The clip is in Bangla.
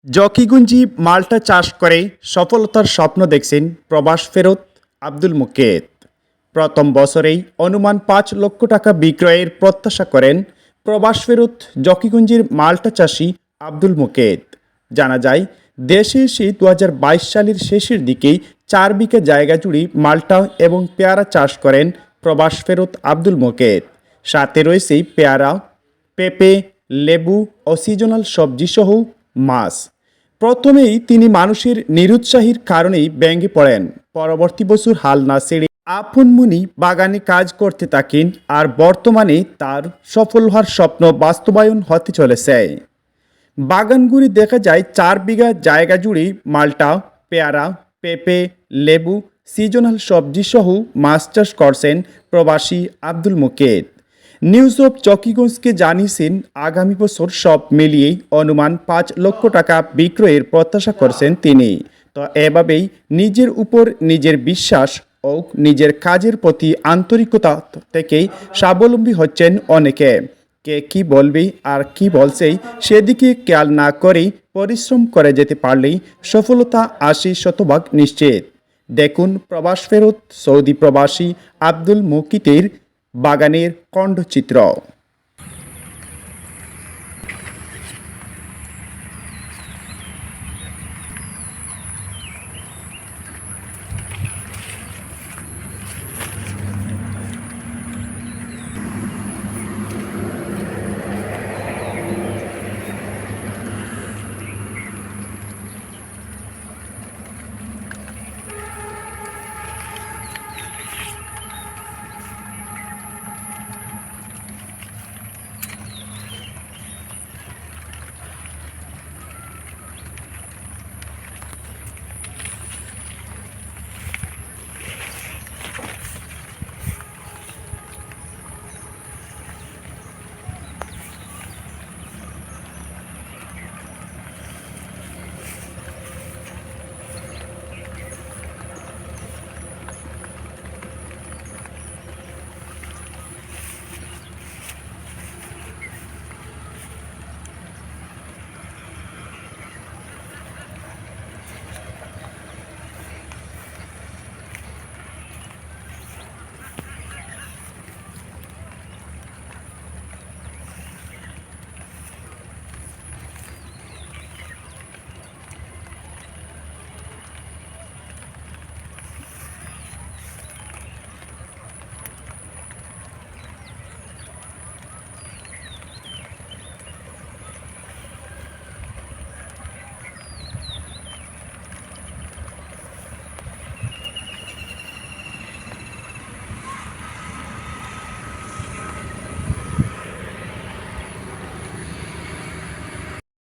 জকিগঞ্জি মাল্টা চাষ করে সফলতার স্বপ্ন দেখছেন প্রবাস ফেরত আব্দুল মুকেত। প্রথম বছরেই অনুমান ৫ লক্ষ টাকা বিক্রয়ের প্রত্যাশা করেন প্রবাস ফেরত জকিগঞ্জির মাল্টা চাষি আব্দুল মুকেত। জানা যায়, দেশে এসে ২০২২ সালের শেষের দিকেই ৪ বিঘা জায়গা জুড়ে মাল্টা এবং পেয়ারা চাষ করেন প্রবাস ফেরত আব্দুল মুকেত। সাথে রয়েছে পেয়ারা, পেঁপে, লেবু ও সিজনাল সবজিসহ মাছ। প্রথমেই তিনি মানুষের নিরুৎসাহীর কারণেই ব্যঙ্গে পড়েন। পরবর্তী বছর হাল না ছেড়ে আপন মনি বাগানে কাজ করতে থাকেন, আর বর্তমানে তার সফল হওয়ার স্বপ্ন বাস্তবায়ন হতে চলেছে। বাগান ঘুরে দেখা যায় ৪ বিঘা জায়গা জুড়ে মাল্টা, পেয়ারা, পেঁপে, লেবু, সিজনাল সবজিসহ মাছ চাষ করছেন প্রবাসী আব্দুল মুকেত। নিউজ অফ জকিগঞ্জকে জানিয়েছেন, আগামী বছর সব মিলিয়ে অনুমান ৫ লক্ষ টাকা বিক্রয়ের প্রত্যাশা করছেন তিনি। তো এভাবেই নিজের উপর নিজের বিশ্বাস ও নিজের কাজের প্রতি আন্তরিকতা থেকেই স্বাবলম্বী হচ্ছেন অনেকে। কে কি বলবে আর কি বলছেই সেদিকে খেয়াল না করেই পরিশ্রম করে যেতে পারলেই সফলতা ৮০% নিশ্চিত। দেখুন প্রবাস ফেরত সৌদি প্রবাসী আব্দুল মুকিতের বাগানের খণ্ডচিত্র।